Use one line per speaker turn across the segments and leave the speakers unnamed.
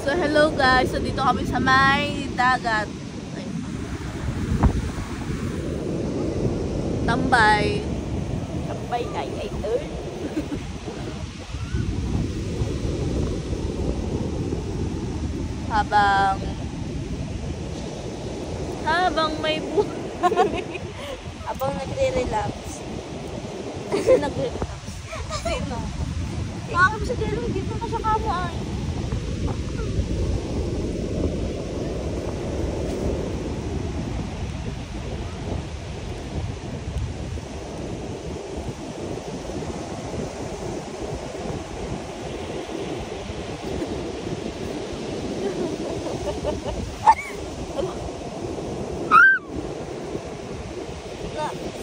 So hello guys, so dito kami sa may dagat. Tambay.
Tambay ay earn.
Habang may buhay.
Habang nagre-relax.
Kasi nagre-relax. Sino? Bakit sa Jeremy dito na sa kamo ay?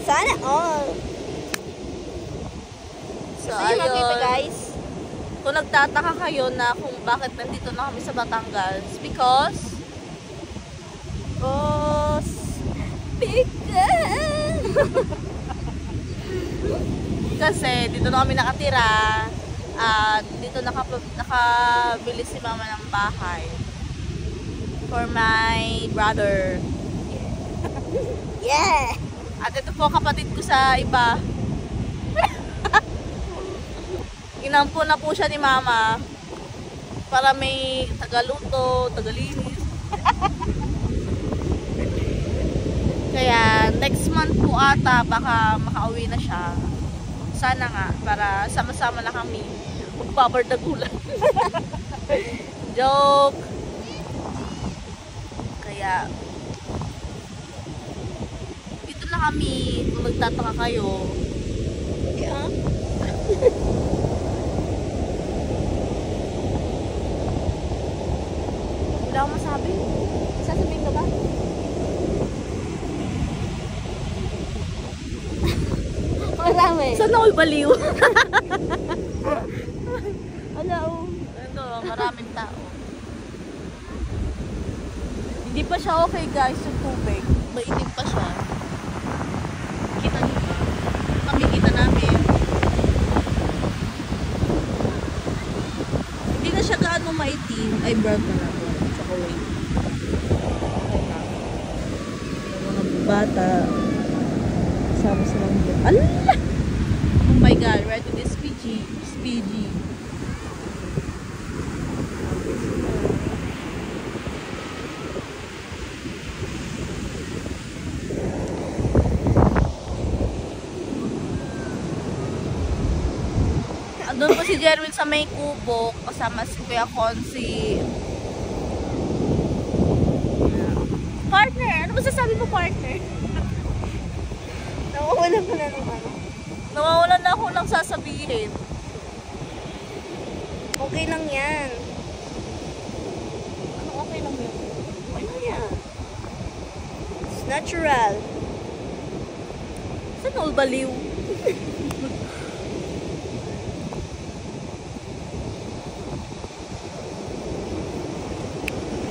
Sana all.
So
Gusto nyo makita
ayun.
guys?
Kung nagtataka kayo na kung bakit nandito na kami sa Batangas, because kasi dito na kami nakatira at dito nakabili si mama ng bahay for my brother.
Yeah!
At ito po kapatid ko sa iba. Inampo na po siya ni mama para may tagaluto, tagalinis. Kaya next month po ata baka makauwi na siya. Sana nga para sama-sama na kami magbabardagulan. Joke. Kaya dito na kami kung nagtataka kayo.
Yeah.
Wala akong masabi. Sasabihin ka ba?
Marami.
Sana all baliw.
Wala oh.
Ito, maraming tao. Hindi pa siya okay guys yung tubig. Maitim pa siya. Kita niyo ba? Makikita namin. Hindi na siya gaano maitim. Ay, brown na lang. Tsaka white. Okay na. Yung mga bata. Kasama silang doon. Ala! Oh my God. Right to this PG. PG. Doon po si Jerwin sa may kubo kasama si Kuya Consi. Partner! Ano ba sasabi mo, partner?
Nawawalan ko na ng ano.
Nawawalan na ako ng sasabihin.
Okay lang yan.
Ano okay lang yun?
Ano yan? It's natural.
Saan all baliw?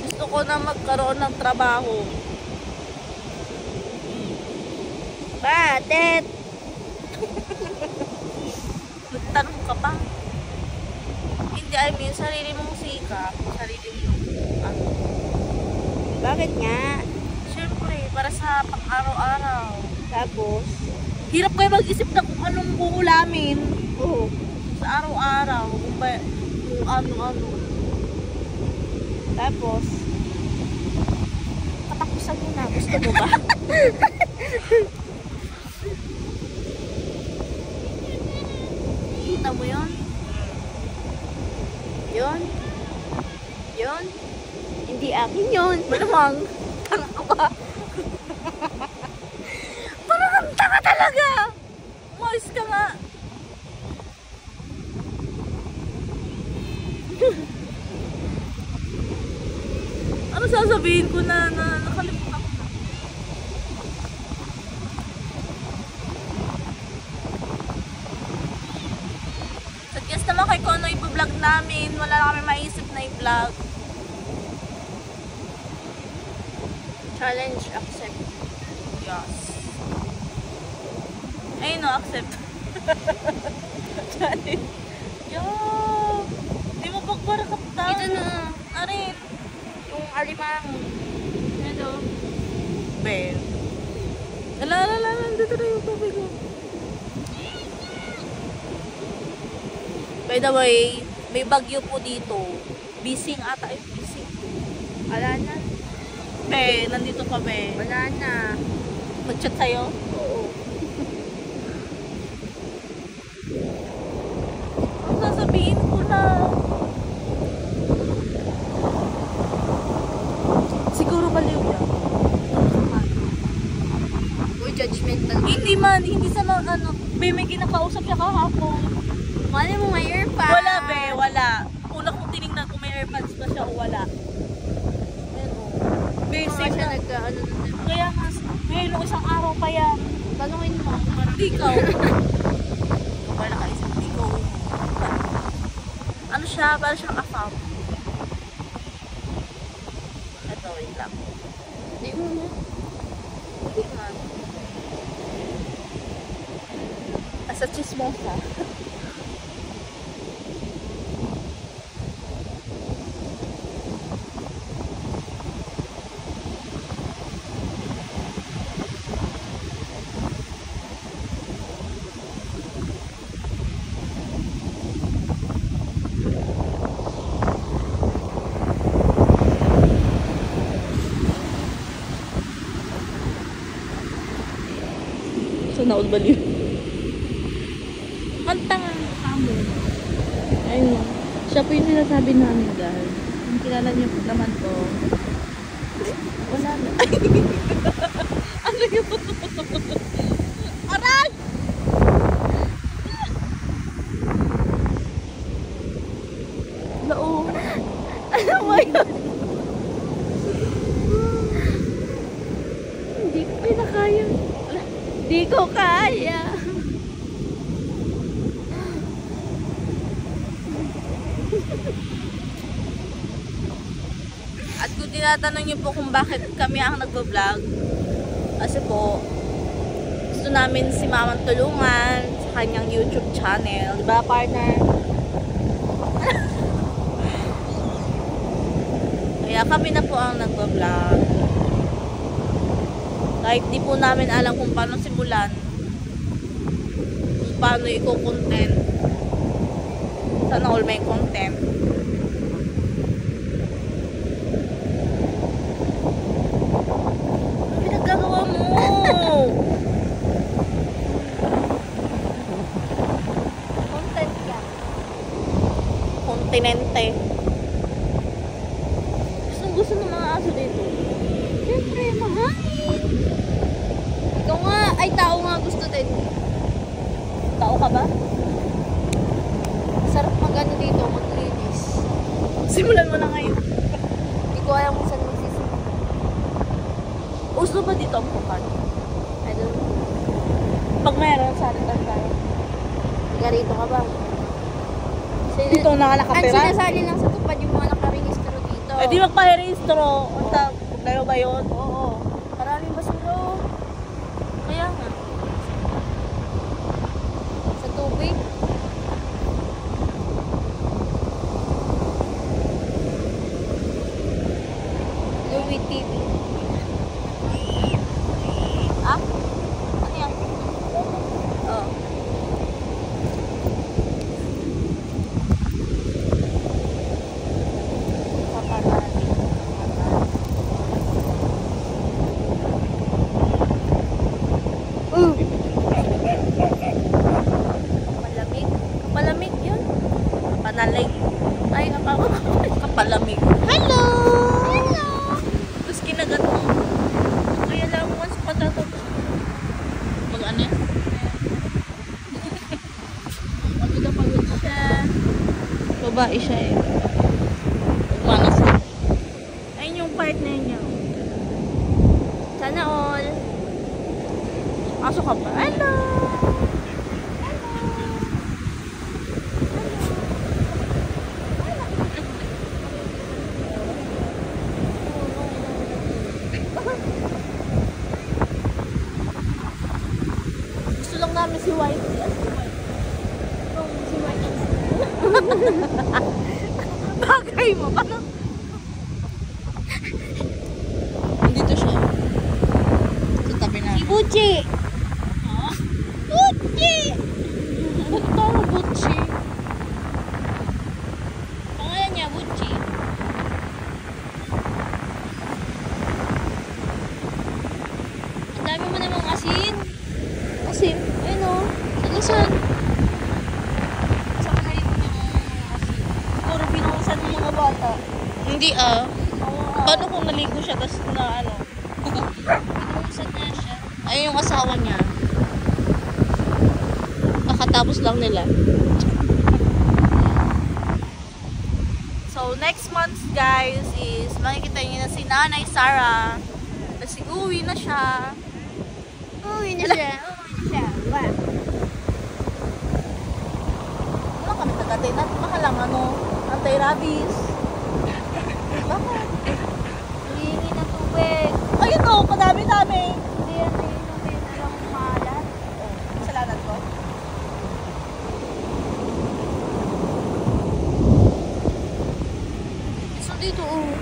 Gusto ko na magkaroon ng trabaho.
Bakit?
Nagtanong ka pa? Hindi, I mean, sarili mong sikap. Sarili mong ano.
Bakit nga?
Siyempre, para sa pang-araw-araw.
Tapos?
Hirap kayo mag-isip na kung anong uulamin
Oo.
sa araw-araw. Kung ano-ano.
Tapos?
Katapusan mo na. Gusto mo ba? Kita mo yun? Yun? Yun?
Hindi akin yun.
Malamang. Tanga ka ba? Parang ang tanga talaga. Umayos ka nga. Ano sasabihin ko na nakalimutan ko na. Suggest naman kay kung ano i-vlog namin. Wala na kami maisip na i-vlog.
Challenge accept.
Yes. Ayun no, accept. Challenge. Yo! Di mo pagbarakap daw.
Ito na.
na rin.
Yung alimang. Ano?
Ben. Ala, nandito na yung tubig ko. By the way, may bagyo po dito. Bising ata yung bising.
Wala na.
Be, nandito kami.
Wala na.
Mag-chat sa'yo?
Oo.
Ang sasabihin ko na. Siguro baliw yan.
Uy, judgmental.
Hindi man, hindi sa mga ano. Be, may kinakausap siya kahapon.
Wala mo may earpad.
Wala, be, wala. Una kong tinignan kung may airpods ba siya o wala. Be,
Kasi
safe
siya
na.
nagka-ano na.
Kaya nga, nung isang araw pa yan.
Tanungin mo.
Hindi ikaw. Kapag nakaisip, hindi ikaw. Ano siya? Parang siyang afam. Ito, wait lang.
Hindi mo na.
Hindi man. Asa chismosa. So, naudbaliw. Kanta nga. Kamo. Ayun. Siya po yung sinasabi namin, guys. Kung kilala niyo po naman po. Wala na. Ano yun? Aray! Lao. Ano ba yun?
Hindi ko pinakaya. Hindi ko kaya.
At kung tinatanong niyo po kung bakit kami ang nagbablog, kasi po, gusto namin si Mamang tulungan sa kanyang YouTube channel. Diba, partner? Kaya kami na po ang nagbablog. Kahit di po namin alam kung paano simulan, kung paano i-content. Sana all may content. Pinagagawa mo!
Content ka.
Kontinente. Gusto ng mga aso dito.
Siyempre, mahangin. Ikaw nga, ay tao nga gusto din.
Tao ka ba?
Sarap mag-ano dito, maglinis.
Simulan mo na ngayon.
Hindi ko alam kung saan magsisimula.
Uso ba dito ang pukan?
I don't know.
Pag mayroon sa atin tayo.
Higa rito ka ba?
Dito na
Ang
nakapira?
sinasali lang sa tupad yung mga nakarehistro dito.
Eh di magpa-rehistro. Unta, layo ba yun?
Oo. Maraming basura.
Kaya nga.
Sa tubig. Louis TV.
Ah? Ano yan? Oh.
Malamig.
Kapalamig yun. Panalig. Ay, kapalamig.
Hello! Hello!
Tapos kinagat mo. Kaya lang once patatapos. Pag ano yan? Pagod na pagod siya. Babae siya eh. Panas. Ayun yung partner niya.
Sana all.
Aso ka ba? Hello! Gusto lang namin si Whitey.
Si Martin.
Bagay mo. Paano?
Butchi! Butchi!
Ba't parang Butchi?
Pangalan niya, Butchi. Ang dami mo namang asin.
Kasi, ayun o. Saan?
Sa kahayin mo namang asin.
Siguro binuhusan ng mga bata.
Hindi ah.
Paano kung naligo siya, tapos na ano?
Pinuhusan na siya.
Ayun yung asawa niya. Kakatapos lang nila. So, next month guys is makikita niyo na si Nanay Sarah. Kasi uwi na siya.
Uwi na siya. Wow.
Wala kami tagatay na. Makalang ano, anti-rabies. Bakit?
Hihingi ng tubig.
Ayun o, kadami-dami.
Hindi yan inumin. Alam mo maalat.
Salamat ko.
So dito oh.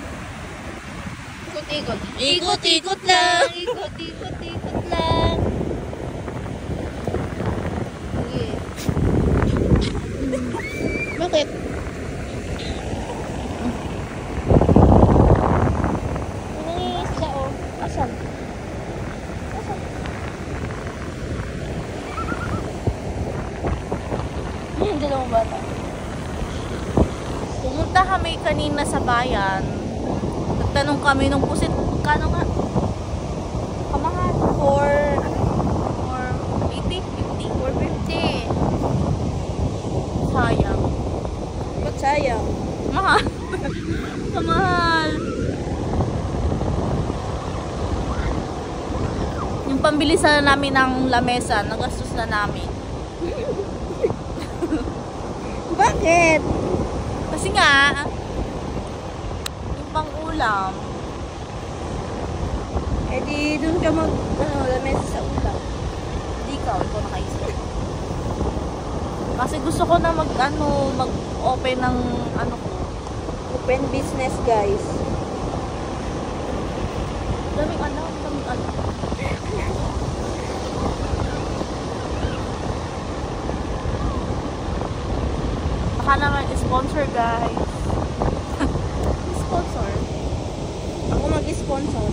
Ikot-ikot.
Ikot-ikot lang.
Ikot-ikot lang. Sige.
Bakit?
Nanginginis siya oh.
Asan?
Yung dalawang bata.
Pumunta kami kanina sa bayan. Nagtanong kami nung pusit, kano nga? Kamahal. For 80? 50?
450.
Sayang.
Ba't sayang?
Mahal. Kamahal. Yung pambili sana namin ng lamesa, nagastos na namin.
Bakit?
Kasi nga, yung pang-ulam,
Eh di doon ka lamesa sa ulam.
hindi ikaw nakaisip. Kasi gusto ko na mag-open ng ano ko.
Open business guys.
Daming ano. Baka naman sponsor guys.
Sponsor? Ako mag-sponsor.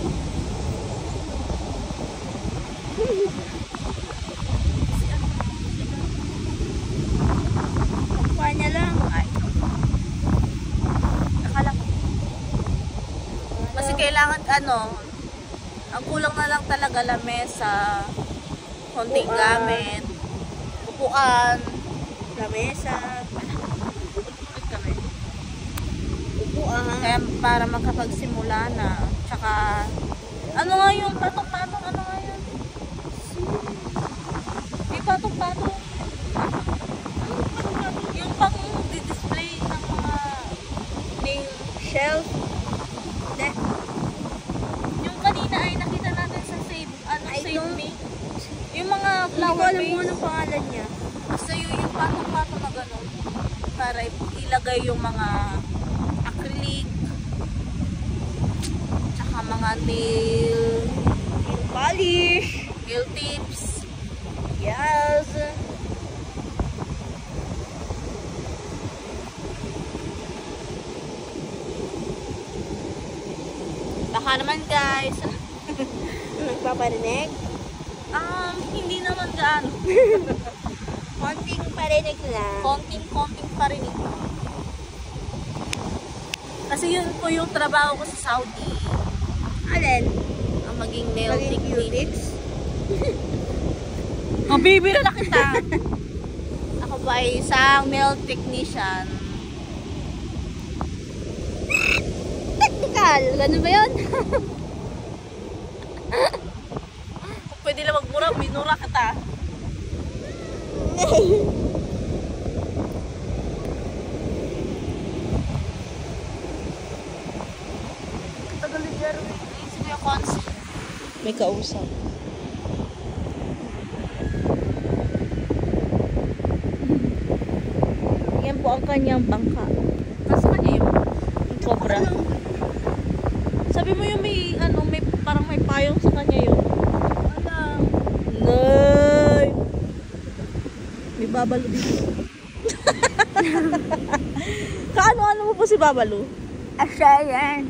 Kuha niya lang.
Ay. Akala ko. Kasi kailangan ang kulang na lang talaga lamesa, konting
Upuan.
gamit, upuan,
Lamesa.
kami.
Upuan.
Kaya para makapagsimula na. Tsaka, ano nga yung patong-patong? Ano nga yun? Yung patong-patong. Yung pang-display ng mga nail
Shelf. De.
yung kanina ay nakita natin sa Save,
Ay,
Save
yung-
Me. Yung mga
Hindi ko
flower
alam kung
vase.
anong pangalan niya.
Basta yung patong-patong na gano'n. Para ilagay yung mga acrylic. Tsaka mga nail
Polish.
tips.
Yes.
Baka naman guys.
Nagpaparinig.
Hindi naman gaano.
Konting parinig lang.
Konting pa rin ito. Kasi yun po yung trabaho ko sa Saudi.
Alin?
Ang maging nail
Maging
technique.
cutics?
Mabibira na kita. Ako ba ay isang nail technician.
Technical. Ganun ba yun?
Pwede lang magmura, minura kita. Tagal ni Jero. Naisip ko yung concept.
May kausap.
Yan po ang kanyang bangka. Nasa kanya yung cobra. Sabi mo yung may parang may payong sa kanya yun.
Wala.
Babalo dito. Kaano-ano mo po si Babalo?
Asayan.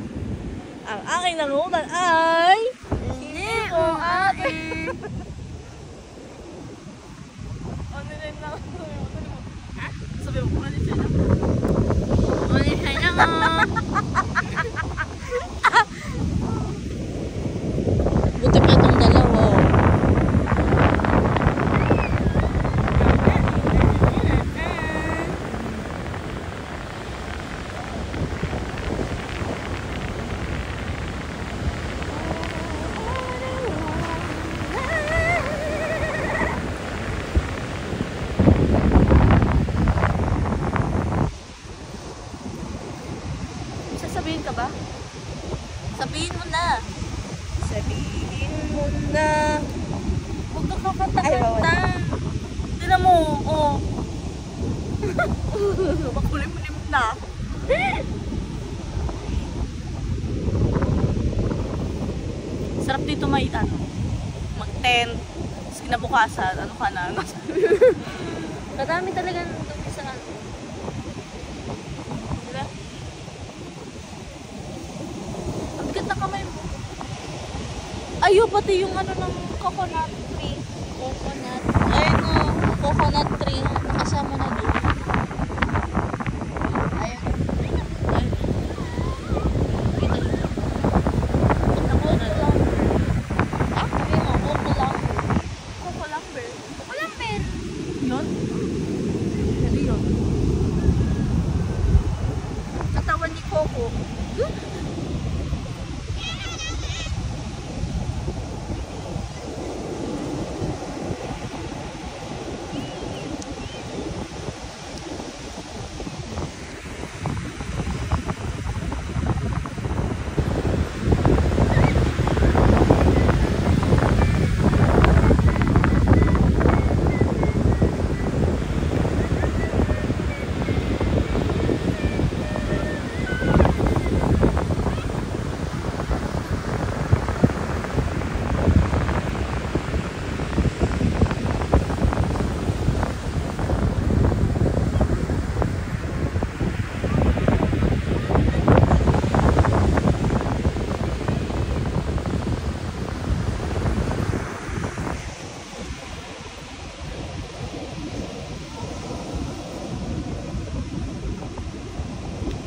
Ang aking nangungutan ay...
Hindi ko ate.
Ano rin na? Sabi mo, ano siya na?
Ano siya na nga?
Buti pa itong dalawa. Sasabihin ka ba? Sabihin mo na. Sabihin mo na.
Huwag ka kakanta-kanta.
Ay, bawal. Tignan mo, oh. Makulim-lim na. Sarap dito may ano, mag-tent. Tapos kinabukasan, ano ka na.
Madami talaga dumi sa ano.
Diba? Ang bigat na kamay mo. Ayo, pati yung ano ng coconut tree.
Coconut.
Ayun o, coconut tree. Nakasama na doon.